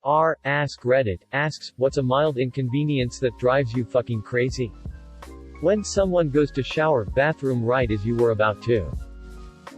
Askreddit Asks, what's a mild inconvenience that drives you fucking crazy? When someone goes to shower, bathroom right as you were about to.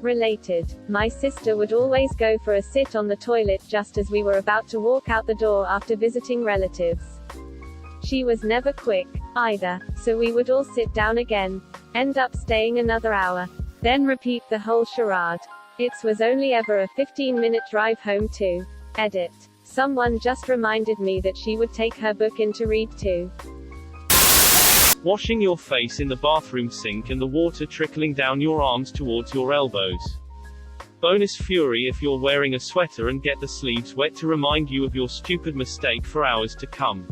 Related. My sister would always go for a sit on the toilet just as we were about to walk out the door after visiting relatives. She was never quick, either, so we would all sit down again, end up staying another hour, then repeat the whole charade. It was only ever a 15-minute drive home too. Edit. Someone just reminded me that she would take her book in to read too. Washing your face in the bathroom sink and the water trickling down your arms towards your elbows. Bonus fury if you're wearing a sweater and get the sleeves wet to remind you of your stupid mistake for hours to come.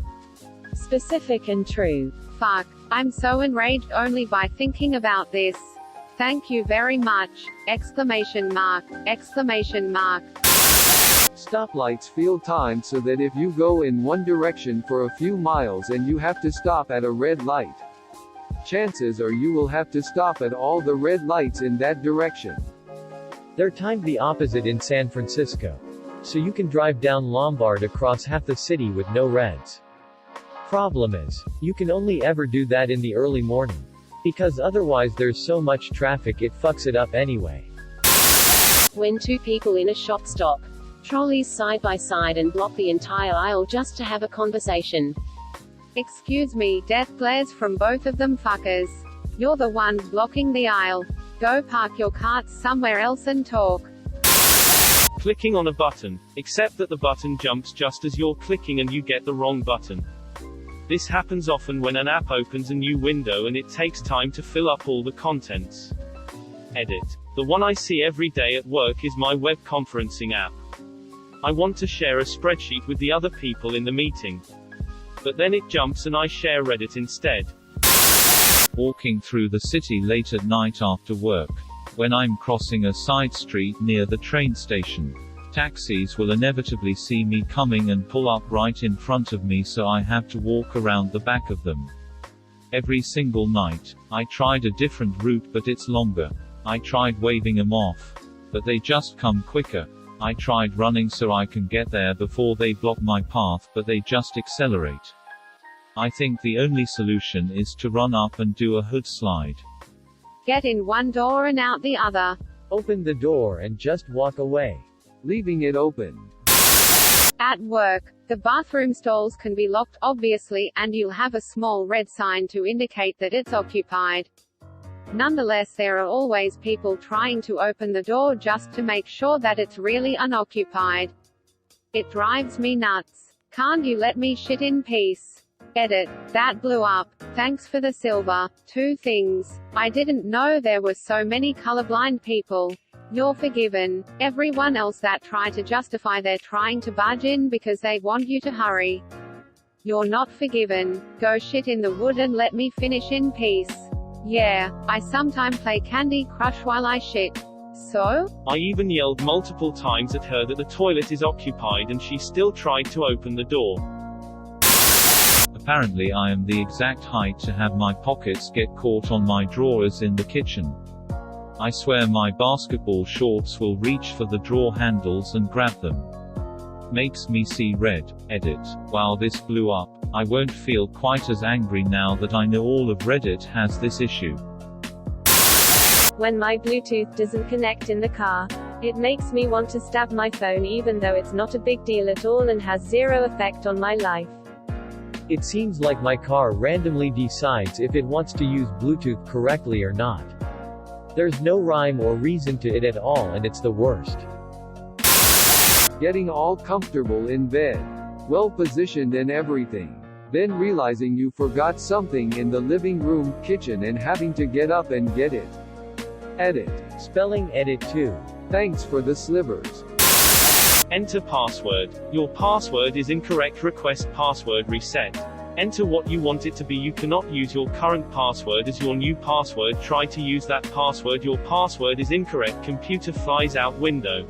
Specific and true. Fuck, I'm so enraged only by thinking about this. Thank you very much! Exclamation mark, exclamation mark. Stoplights feel timed so that if you go in one direction for a few miles and you have to stop at a red light, chances are you will have to stop at all the red lights in that direction. They're timed the opposite in San Francisco. So you can drive down Lombard across half the city with no reds. Problem is, you can only ever do that in the early morning. Because otherwise there's so much traffic it fucks it up anyway. When two people in a shop stop trolleys side by side and block the entire aisle just to have a conversation. Excuse me, death glares from both of them fuckers. You're the one blocking the aisle. Go park your carts somewhere else and talk. Clicking on a button, except that the button jumps just as you're clicking and you get the wrong button. This happens often when an app opens a new window and it takes time to fill up all the contents. Edit. The one I see every day at work is my web conferencing app. I want to share a spreadsheet with the other people in the meeting. But then it jumps and I share Reddit instead. Walking through the city late at night after work. When I'm crossing a side street near the train station. Taxis will inevitably see me coming and pull up right in front of me, so I have to walk around the back of them. Every single night. I tried a different route but it's longer. I tried waving them off. But they just come quicker. I tried running so I can get there before they block my path, but they just accelerate. I think the only solution is to run up and do a hood slide. Get in one door and out the other. Open the door and just walk away. Leaving it open. At work, the bathroom stalls can be locked obviously, and you'll have a small red sign to indicate that it's occupied. Nonetheless, there are always people trying to open the door just to make sure that it's really unoccupied. It drives me nuts. Can't you let me shit in peace? Edit. That blew up. Thanks for the silver. 2 things. I didn't know there were so many colorblind people. You're forgiven. Everyone else that try to justify they're trying to barge in because they want you to hurry. You're not forgiven. Go shit in the wood and let me finish in peace. Yeah, I sometimes play Candy Crush while I shit. So? I even yelled multiple times at her that the toilet is occupied and she still tried to open the door. Apparently I am the exact height to have my pockets get caught on my drawers in the kitchen. I swear my basketball shorts will reach for the drawer handles and grab them. Makes me see red. Edit. Wow, this blew up. I won't feel quite as angry now that I know all of Reddit has this issue. When my Bluetooth doesn't connect in the car, it makes me want to stab my phone even though it's not a big deal at all and has zero effect on my life. It seems like my car randomly decides if it wants to use Bluetooth correctly or not. There's no rhyme or reason to it at all and it's the worst. Getting all comfortable in bed. Well positioned and everything. Then realizing you forgot something in the living room, kitchen and having to get up and get it. Edit. Spelling edit too. Thanks for the slivers. Enter password. Your password is incorrect. Request password reset. Enter what you want it to be. You cannot use your current password as your new password. Try to use that password. Your password is incorrect. Computer flies out window.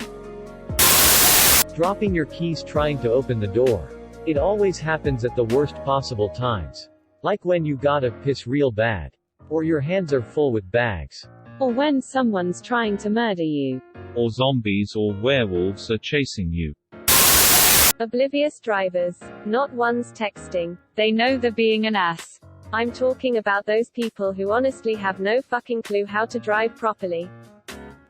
Dropping your keys trying to open the door. It always happens at the worst possible times. Like when you gotta piss real bad. Or your hands are full with bags. Or when someone's trying to murder you. Or zombies or werewolves are chasing you. Oblivious drivers. Not ones texting. They know they're being an ass. I'm talking about those people who honestly have no fucking clue how to drive properly,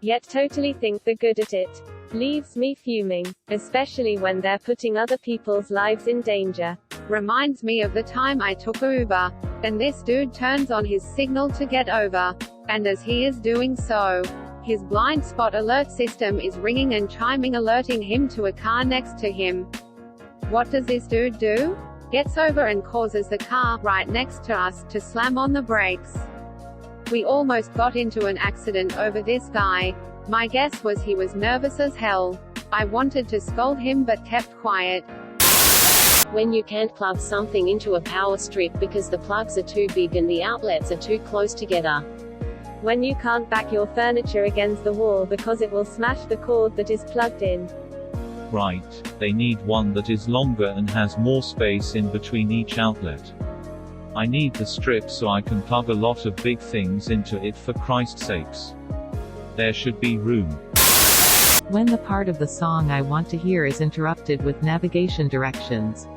yet totally think they're good at it. Leaves me fuming, especially when they're putting other people's lives in danger. Reminds me of the time I took a Uber, and this dude turns on his signal to get over. And as he is doing so, his blind spot alert system is ringing and chiming, alerting him to a car next to him. What does this dude do? Gets over and causes the car right next to us to slam on the brakes. We almost got into an accident over this guy. My guess was he was nervous as hell. I wanted to scold him but kept quiet. When you can't plug something into a power strip because the plugs are too big and the outlets are too close together. When you can't back your furniture against the wall because it will smash the cord that is plugged in. Right, they need one that is longer and has more space in between each outlet. I need the strip so I can plug a lot of big things into it, for Christ's sakes. There should be room. When the part of the song I want to hear is interrupted with navigation directions.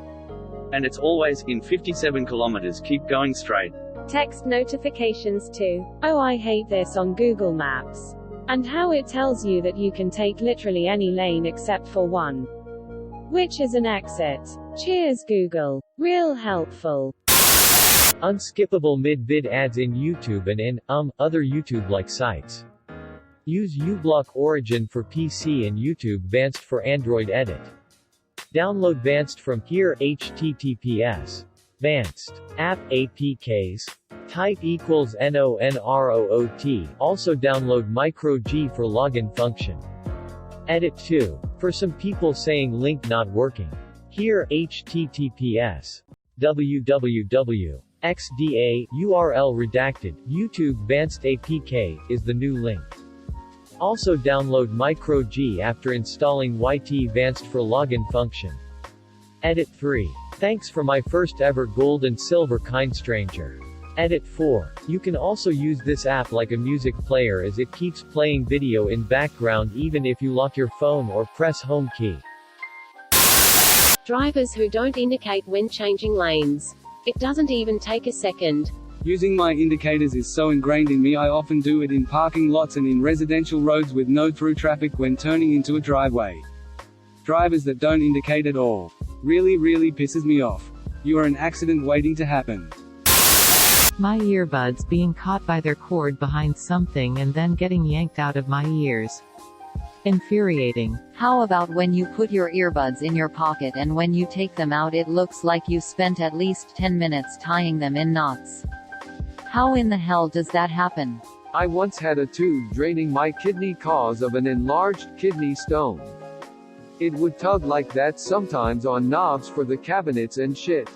And it's always, in 57 kilometers, keep going straight. Text notifications too. Oh, I hate this on Google Maps. And how it tells you that you can take literally any lane except for one, which is an exit. Cheers Google. Real helpful. Unskippable mid-bid ads in YouTube and in, other YouTube-like sites. Use uBlock Origin for PC and YouTube Vanced for Android Edit. Download Vanced from here. https. Vanced. App APKs. Type equals NONROOT. Also download Micro G for login function. Edit 2. For some people saying link not working. Here https. www. XDA, URL redacted, YouTube Vanced APK, is the new link. Also download Micro G after installing YT Vanced for login function. Edit 3. Thanks for my first ever gold and silver kind stranger. Edit 4. You can also use this app like a music player as it keeps playing video in background even if you lock your phone or press home key. Drivers who don't indicate when changing lanes. It doesn't even take a second. Using my indicators is so ingrained in me. I often do it in parking lots and in residential roads with no through traffic when turning into a driveway. Drivers that don't indicate at all really pisses me off. You are an accident waiting to happen. My earbuds being caught by their cord behind something and then getting yanked out of my ears. Infuriating. How about when you put your earbuds in your pocket and when you take them out it looks like you spent at least 10 minutes tying them in knots? How in the hell does that happen? I once had a tube draining my kidney cause of an enlarged kidney stone. It would tug like that sometimes on knobs for the cabinets and shit.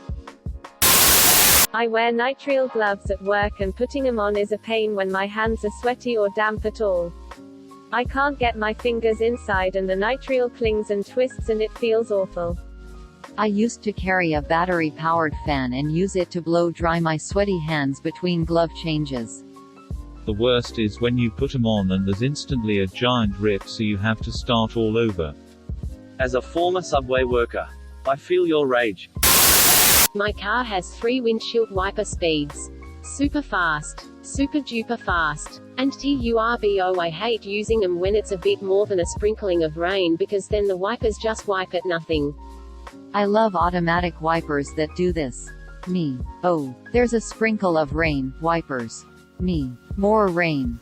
I wear nitrile gloves at work and putting them on is a pain when my hands are sweaty or damp at all. I can't get my fingers inside and the nitrile clings and twists and it feels awful. I used to carry a battery-powered fan and use it to blow dry my sweaty hands between glove changes. The worst is when you put them on and there's instantly a giant rip so you have to start all over. As a former subway worker, I feel your rage. My car has 3 windshield wiper speeds. Super fast. Super duper fast. And turbo, I hate using them when it's a bit more than a sprinkling of rain because then the wipers just wipe at nothing. I love automatic wipers that do this. Me. Oh, there's a sprinkle of rain. Wipers. Me. More rain.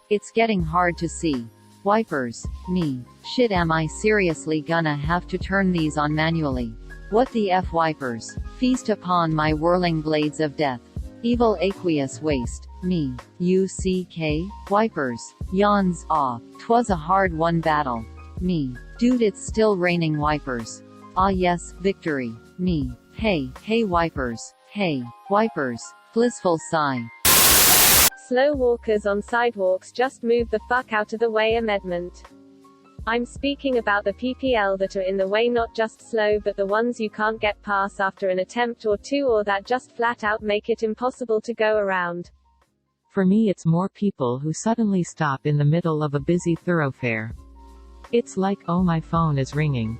It's getting hard to see. Wipers. Me. Shit, am I seriously gonna have to turn these on manually? What the F wipers? Feast upon my whirling blades of death. Evil aqueous waste. Me. UCK? Wipers. Yawns. Ah. 'Twas a hard won battle. Me. Dude, it's still raining wipers. Ah yes, victory. Me. Hey wipers. Hey, wipers. Blissful sigh. Slow walkers on sidewalks, just move the fuck out of the way amendment. I'm speaking about the PPL that are in the way, not just slow but the ones you can't get past after an attempt or two or that just flat out make it impossible to go around. For me it's more people who suddenly stop in the middle of a busy thoroughfare. It's like, oh my phone is ringing.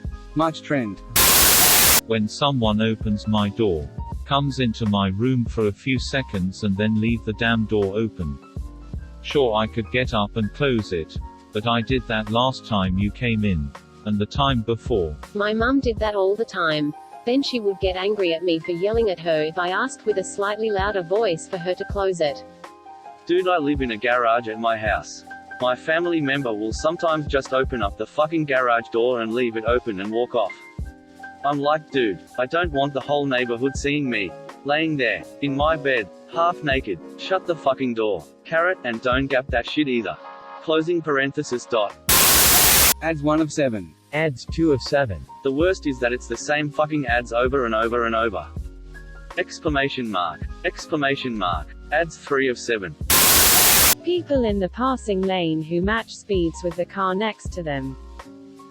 Right. Much trend. When someone opens my door, comes into my room for a few seconds and then leave the damn door open. Sure, I could get up and close it, but I did that last time you came in. And the time before. My mum did that all the time. Then she would get angry at me for yelling at her if I asked with a slightly louder voice for her to close it. Dude, I live in a garage at my house. My family member will sometimes just open up the fucking garage door and leave it open and walk off. I'm like, dude, I don't want the whole neighborhood seeing me laying there, in my bed, half naked. Shut the fucking door. Carrot, and don't gap that shit either. Closing parenthesis dot. Ads 1 of 7. Ads 2 of 7. The worst is that it's the same fucking ads over and over and over. Exclamation mark. Exclamation mark. Ads 3 of 7. People in the passing lane who match speeds with the car next to them.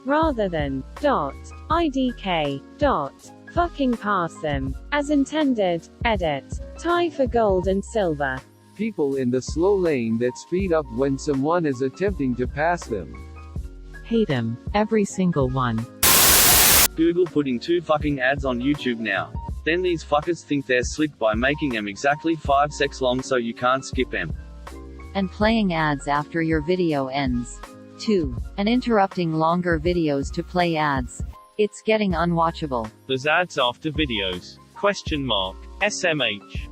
Rather than IDK. Fucking pass them. As intended. Edit. Tie for gold and silver. People in the slow lane that speed up when someone is attempting to pass them. Hate 'em. Every single one. Google putting 2 fucking ads on YouTube now. Then these fuckers think they're slick by making them exactly 5 seconds long so you can't skip them. And playing ads after your video ends. 2. And interrupting longer videos to play ads. It's getting unwatchable. There's ads after videos. Question mark. SMH.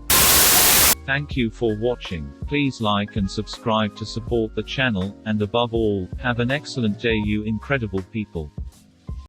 Thank you for watching. Please like and subscribe to support the channel, and above all, have an excellent day, you incredible people.